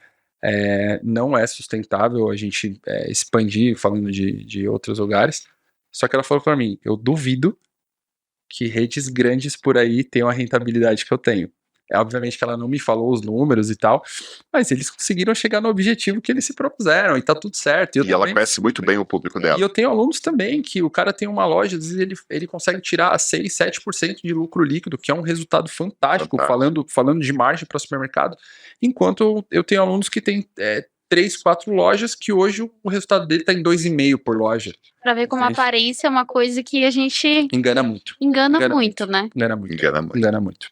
não é sustentável a gente expandir, falando de outros lugares. Só que ela falou para mim: eu duvido que redes grandes por aí tenham a rentabilidade que eu tenho. Obviamente que ela não me falou os números e tal, mas eles conseguiram chegar no objetivo que eles se propuseram e tá tudo certo. E ela conhece muito bem o público dela. E eu tenho alunos também que o cara tem uma loja, às vezes ele consegue tirar 6, 7% de lucro líquido, que é um resultado fantástico. Falando de margem para supermercado, enquanto eu tenho alunos que têm 3, 4 lojas, que hoje o resultado dele tá em 2,5 por loja. Pra ver como a aparência é uma coisa que a gente engana muito. Engana muito, né? Engana muito.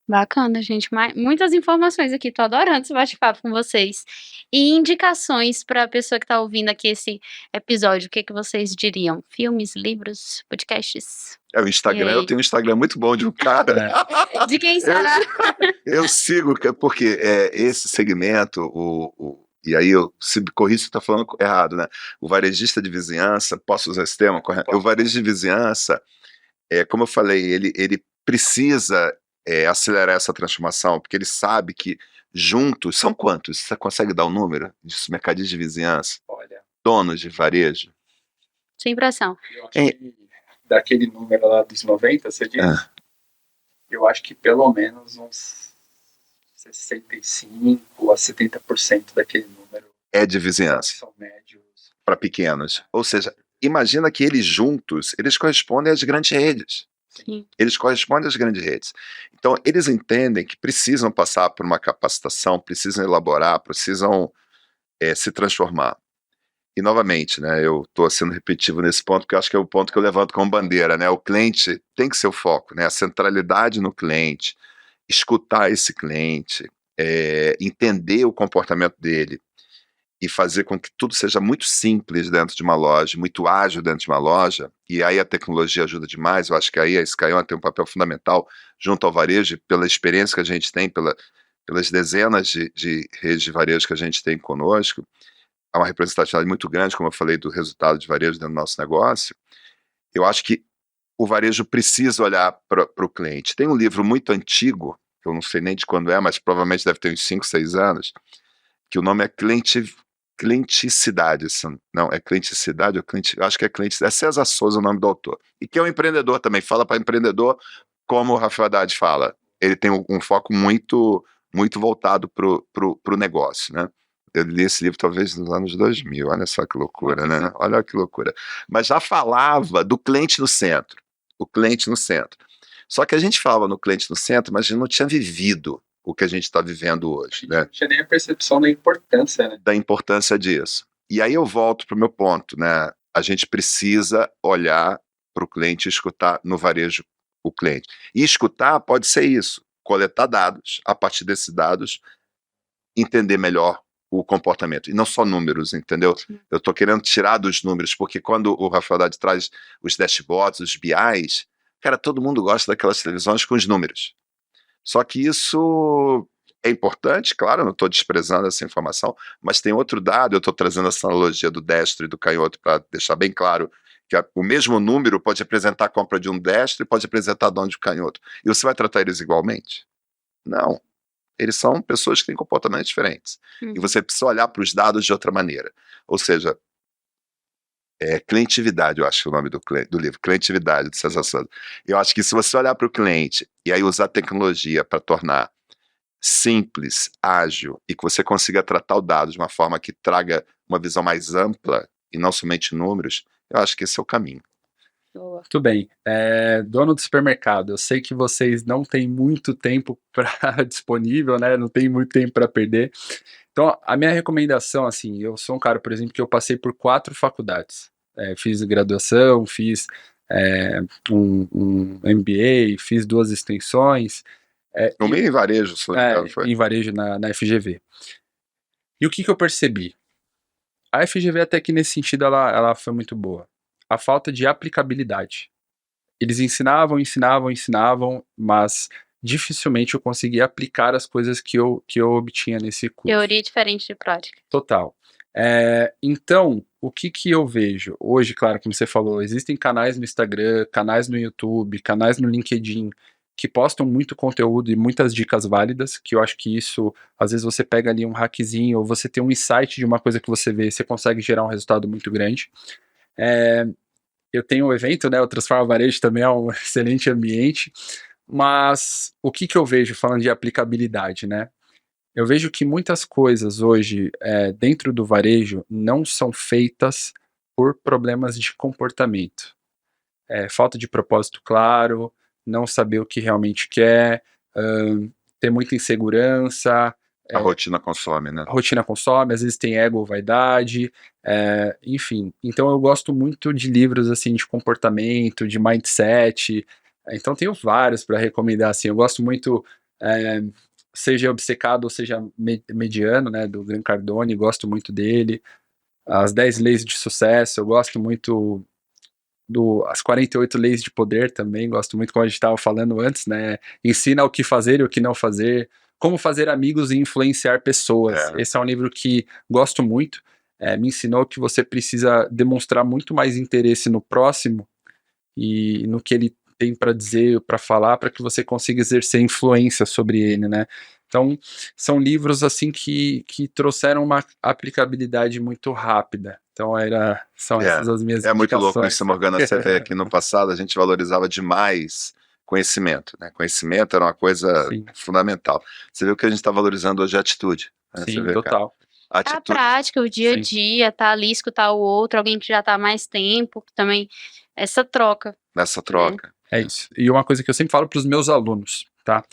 Bacana, gente. Muitas informações aqui. Tô adorando esse bate-papo com vocês. E indicações para a pessoa que tá ouvindo aqui esse episódio. O que vocês diriam? Filmes, livros, podcasts? O Instagram, eu tenho um Instagram muito bom de um cara. De quem será? Eu sigo, porque esse segmento, e aí se me corrija se eu tô falando errado, né? O varejista de vizinhança, posso usar esse termo correto? O varejista de vizinhança, como eu falei, ele precisa acelerar essa transformação, porque ele sabe que juntos, são quantos? Você consegue dar um número disso, mercadistas de vizinhança? Olha. Donos de varejo? Sem impressão. Daquele número lá dos 90, você diz? Eu acho que pelo menos uns 65 a 70% daquele número é de vizinhança. São médios. Para pequenos. Ou seja, imagina que eles juntos, eles correspondem às grandes redes. Sim. Eles correspondem às grandes redes. Então, eles entendem que precisam passar por uma capacitação, precisam elaborar, precisam se transformar. E, novamente, né, eu estou sendo repetitivo nesse ponto, porque eu acho que é o ponto que eu levanto como bandeira, né? O cliente tem que ser o foco, né? A centralidade no cliente, escutar esse cliente, entender o comportamento dele e fazer com que tudo seja muito simples dentro de uma loja, muito ágil dentro de uma loja, e aí a tecnologia ajuda demais. Eu acho que aí a Sky One tem um papel fundamental junto ao varejo, pela experiência que a gente tem, pelas dezenas de redes de varejo que a gente tem conosco. Há uma representatividade muito grande, como eu falei, do resultado de varejo dentro do nosso negócio. Eu acho que o varejo precisa olhar para o cliente. Tem um livro muito antigo, eu não sei nem de quando mas provavelmente deve ter uns 5, 6 anos, que o nome é Clienticidade, não, é Clienticidade ou acho que é Clienticidade, é César Souza o nome do autor, e que é um empreendedor também, fala para empreendedor como o Rafael Haddad fala, ele tem um foco muito, muito voltado pro negócio, né? Eu li esse livro talvez nos anos 2000, olha só que loucura, né? Olha que loucura, mas já falava do cliente no centro, o cliente no centro, só que a gente falava no cliente no centro, mas a gente não tinha vivido o que a gente está vivendo hoje, né? Não tinha nem a percepção da importância, né? Da importância disso. E aí eu volto para o meu ponto, né? A gente precisa olhar para o cliente e escutar no varejo o cliente. E escutar pode ser isso, coletar dados, a partir desses dados, entender melhor o comportamento, e não só números, entendeu? Eu estou querendo tirar dos números, porque quando o Rafael Haddad traz os dashboards, os BIs, cara, todo mundo gosta daquelas televisões com os números. Só que isso é importante, claro, eu não estou desprezando essa informação, mas tem outro dado, eu estou trazendo essa analogia do destro e do canhoto para deixar bem claro que o mesmo número pode representar a compra de um destro e pode representar a de um canhoto. E você vai tratar eles igualmente? Não. Eles são pessoas que têm comportamentos diferentes. E você precisa olhar para os dados de outra maneira. Ou seja, clientividade, eu acho que é o nome do livro, Clientividade, de César Souza. Eu acho que se você olhar para o cliente e aí usar tecnologia para tornar simples, ágil, e que você consiga tratar o dado de uma forma que traga uma visão mais ampla e não somente números, eu acho que esse é o caminho. Muito bem. Dono do supermercado, eu sei que vocês não têm muito tempo disponível, né? Não tem muito tempo para perder. Então, a minha recomendação, assim, eu sou um cara, por exemplo, que eu passei por 4 faculdades. Fiz graduação, fiz um MBA, fiz 2 extensões. Em varejo, foi? Em varejo na FGV. E o que eu percebi? A FGV, até que nesse sentido, ela foi muito boa. A falta de aplicabilidade. Eles ensinavam, mas dificilmente eu conseguia aplicar as coisas que eu obtinha nesse curso. Teoria diferente de prática. Total. Então, o que eu vejo? Hoje, claro, como você falou, existem canais no Instagram, canais no YouTube, canais no LinkedIn, que postam muito conteúdo e muitas dicas válidas, que eu acho que isso, às vezes você pega ali um hackzinho, ou você tem um insight de uma coisa que você vê, você consegue gerar um resultado muito grande. Eu tenho um evento, né, o Transforma Varejo também é um excelente ambiente, Mas o que eu vejo falando de aplicabilidade, né? Eu vejo que muitas coisas hoje dentro do varejo não são feitas por problemas de comportamento. Falta de propósito claro, não saber o que realmente quer, ter muita insegurança. A rotina consome, né? A rotina consome, às vezes tem ego ou vaidade, enfim. Então eu gosto muito de livros assim de comportamento, de mindset. Então tenho vários para recomendar. Assim, eu gosto muito, seja obcecado ou seja mediano, né, do Grant Cardone, gosto muito dele. As 10 Leis de Sucesso, eu gosto muito as 48 Leis de Poder também, gosto muito, como a gente estava falando antes, né? Ensina o que fazer e o que não fazer, como fazer amigos e influenciar pessoas. Esse é um livro que gosto muito, me ensinou que você precisa demonstrar muito mais interesse no próximo e no que ele tem para dizer, para falar, para que você consiga exercer influência sobre ele, né? Então, são livros assim que trouxeram uma aplicabilidade muito rápida. Então, são essas as minhas indicações. Muito louco isso, Morgana. Você vê que no passado a gente valorizava demais conhecimento, né? Conhecimento era uma coisa fundamental. Você vê o que a gente está valorizando hoje é a atitude. Né? Sim, vê, total. A prática, o dia a dia, tá ali, escutar o outro, alguém que já tá há mais tempo, também, essa troca. É isso. E uma coisa que eu sempre falo para os meus alunos, tá?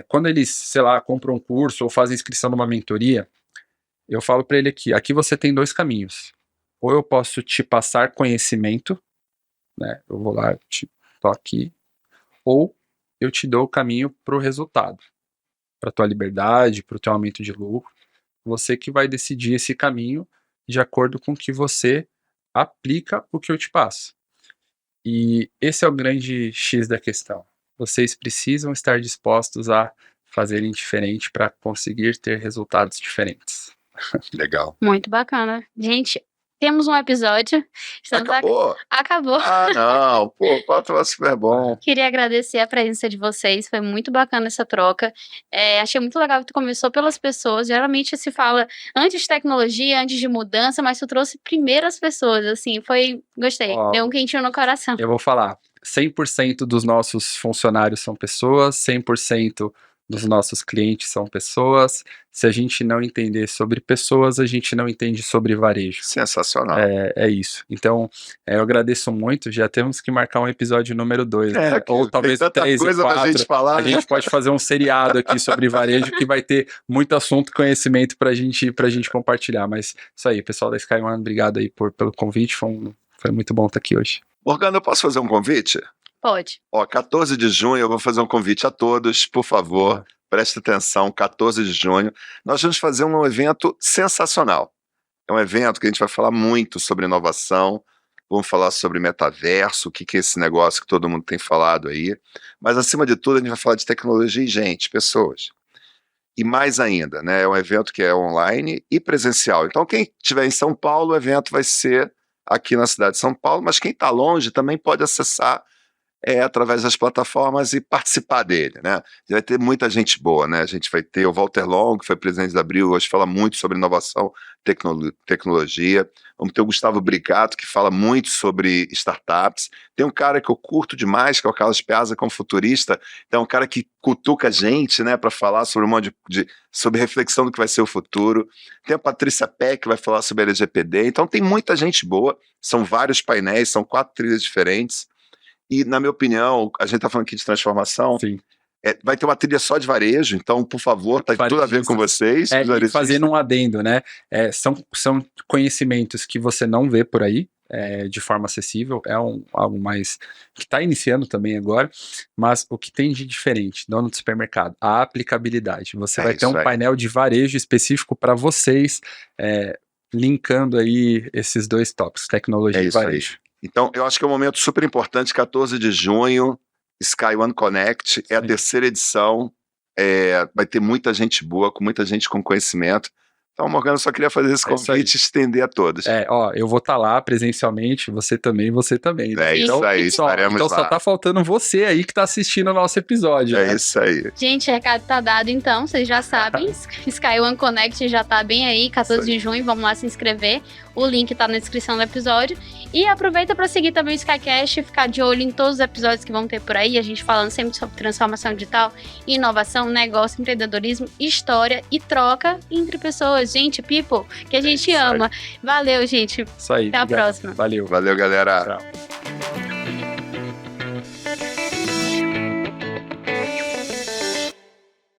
Quando eles, sei lá, compram um curso ou fazem inscrição numa mentoria, eu falo para ele aqui você tem 2 caminhos. Ou eu posso te passar conhecimento, né? Eu vou lá, tô aqui. Ou eu te dou o caminho para o resultado, para tua liberdade, para o teu aumento de lucro. Você que vai decidir esse caminho de acordo com que você aplica o que eu te passo. E esse é o grande X da questão. Vocês precisam estar dispostos a fazerem diferente para conseguir ter resultados diferentes. Legal. Muito bacana. Gente, temos um episódio. Acabou. Ah, não. Pô, o papo é super bom. Queria agradecer a presença de vocês. Foi muito bacana essa troca. Achei muito legal que tu começou pelas pessoas. Geralmente se fala antes de tecnologia, antes de mudança, mas tu trouxe primeiro as pessoas. Assim, gostei. Deu um quentinho no coração. Eu vou falar. 100% dos nossos funcionários são pessoas, 100% dos nossos clientes são pessoas. Se a gente não entender sobre pessoas, a gente não entende sobre varejo. Sensacional. É isso. Então, eu agradeço muito. Já temos que marcar um episódio número 2. Ou talvez o 3 e 4. A gente pode fazer um seriado aqui sobre varejo que vai ter muito assunto e conhecimento pra gente compartilhar. Mas isso aí, pessoal da Sky One, obrigado aí pelo convite. Foi muito bom estar aqui hoje. Morgana, eu posso fazer um convite? Pode. 14 de junho eu vou fazer um convite a todos, por favor, preste atenção, 14 de junho, nós vamos fazer um evento sensacional. É um evento que a gente vai falar muito sobre inovação, vamos falar sobre metaverso, o que é esse negócio que todo mundo tem falado aí, mas acima de tudo a gente vai falar de tecnologia e gente, pessoas. E mais ainda, né, é um evento que é online e presencial. Então quem estiver em São Paulo, o evento vai ser aqui na cidade de São Paulo, mas quem está longe também pode acessar através das plataformas e participar dele, né? Vai ter muita gente boa, né? A gente vai ter o Walter Long, que foi presidente da Abril, hoje fala muito sobre inovação, tecnologia. Vamos ter o Gustavo Brigato, que fala muito sobre startups. Tem um cara que eu curto demais, que é o Carlos Piazza, como futurista. Então, é um cara que cutuca a gente, né, para falar sobre um monte sobre reflexão do que vai ser o futuro. Tem a Patrícia Peck, que vai falar sobre LGPD. Então, tem muita gente boa. São vários painéis, são 4 trilhas diferentes. E, na minha opinião, a gente está falando aqui de transformação, vai ter uma trilha só de varejo, então, por favor, tá tudo a ver com vocês. Fazendo um adendo, né? São conhecimentos que você não vê por aí, de forma acessível, algo mais que está iniciando também agora, mas o que tem de diferente, dono do supermercado, a aplicabilidade. Você vai ter um painel de varejo específico para vocês, linkando aí esses 2 tópicos, tecnologia e varejo. Então, eu acho que é um momento super importante, 14 de junho, Sky One Connect, a 3ª edição, vai ter muita gente boa, com muita gente com conhecimento, Então, Morgana, só queria fazer esse É isso aí. convite e estender a todos. Eu vou estar lá presencialmente, você também. É isso aí, estaremos então lá. só tá faltando você aí que tá assistindo o nosso episódio. É né? isso aí. Gente, o recado tá dado então, vocês já sabem. Sky One Connect já tá bem aí, 14 de junho, vamos lá se inscrever. O link tá na descrição do episódio. E aproveita para seguir também o Skycast e ficar de olho em todos os episódios que vão ter por aí. A gente falando sempre sobre transformação digital, inovação, negócio, empreendedorismo, história e troca entre pessoas. Gente, people, que a gente ama. Valeu, gente. Isso aí. Até a próxima. Valeu. Valeu, galera. Tchau.